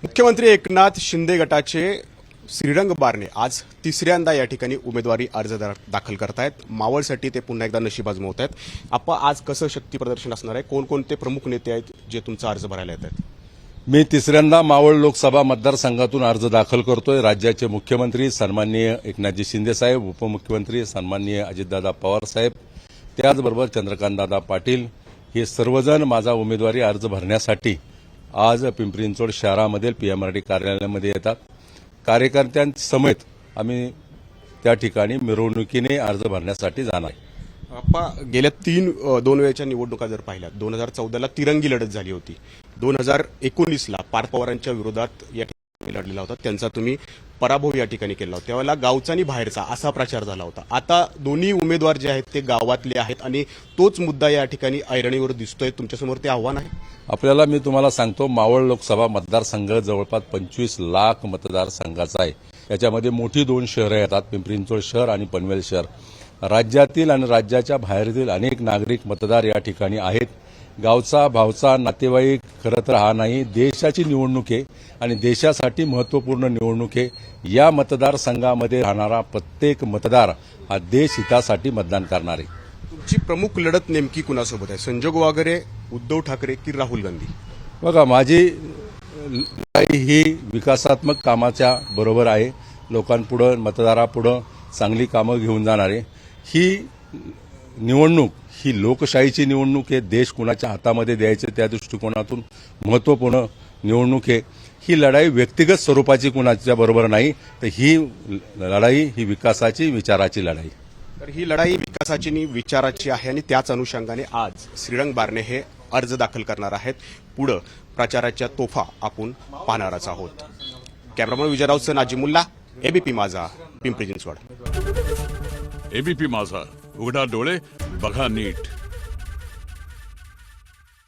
मुख्यमंत्री एकनाथ शिंदे गटाचे श्रीरंग बारणे आज तिसऱ्यांदा या ठिकाणी उमेदवारी अर्ज दाखल करतायत। मावळसाठी ते पुन्हा एकदा नशीब आजमावत आहेत। आपण आज कसं शक्ती प्रदर्शन असणार आहे, कोणकोणते प्रमुख नेते आहेत जे तुमचा अर्ज भरायला येत आहेत? मी तिसऱ्यांदा मावळ लोकसभा मतदारसंघातून अर्ज दाखल करतोय। राज्याचे मुख्यमंत्री सन्माननीय एकनाथजी शिंदे साहेब, उपमुख्यमंत्री सन्माननीय अजितदादा पवार साहेब, त्याचबरोबर चंद्रकांतदादा पाटील हे सर्वजण माझा उमेदवारी अर्ज भरण्यासाठी आज पिंपरी चिंचवड शहरामधील पीएमआरडी कार्यालयामध्ये येतात। कार्यकर्त्यांसमेत आम्ही त्या ठिकाणी मिरवणुकीने अर्ज भरण्यासाठी जाणार आहे। आपण गेल्या दोन वेळच्या निवडणुका जर पाहिल्यात, 2014ला तिरंगी लढत झाली होती, 2019ला पार्थ पवारांच्या विरोधात या ठिकाणी लढलेला होता, त्यांचा तुम्ही पराभव या ठिकाणी केला होता। त्यावेळेला गावचा आणि बाहेरचा असा प्रचार झाला होता। आता दोन्ही उमेदवार जे आहेत ते गावातले आहेत आणि तोच मुद्दा या ठिकाणी ऐरणीवर दिसतोय। तुमच्यासमोर ते आव्हान आहे? आपल्याला मी तुम्हाला सांगतो, मावळ लोकसभा मतदारसंघ जवळपास 25 लाख मतदारसंघाचा आहे। याच्यामध्ये मोठी दोन शहरं येतात, पिंपरी चिंचवड शहर आणि पनवेल शहर। राज्यातील आणि राज्याच्या बाहेरील अनेक नागरिक मतदार या ठिकाणी आहेत। गावचा भावचा नातेवाईक खरं तर हा नाही, देशाची निवडणूक आहे आणि देशासाठी महत्त्वपूर्ण निवडणूक आहे। या मतदारसंघामध्ये राहणारा प्रत्येक मतदार हा देश हितासाठी मतदान करणार आहे। तुमची प्रमुख लढत नेमकी कुणासोबत आहे? संजय वगैरे, उद्धव ठाकरे की राहुल गांधी? बघा, माझी लढाई ही विकासात्मक कामाच्या बरोबर आहे। लोकांपुढे, मतदारापुढे चांगली कामं घेऊन जाणार आहे। ही निवडणूक ही लोकशाहीची निवडणूक आहे। देश कुणाच्या हातामध्ये द्यायचे त्या दृष्टिकोनातून महत्त्वपूर्ण निवडणूक आहे। ही लढाई व्यक्तिगत स्वरूपाची कुणाच्या बरोबर नाही, तर ही लढाई ही विकासाची, विचाराची लढाई। तर ही लढाई विकासाची आणि विचाराची आहे आणि त्याच अनुषंगाने आज श्रीरंग बारणे हे अर्ज दाखल करणार आहेत। पुढे प्रचाराच्या तोफा आपण पाहणारच आहोत। कॅमेरामन विजयराव नाजिमुल्ला, एबीपी माझा, पिंपरी चिंचवड। एबीपी माझा, उघडा डोळे बघा नीट।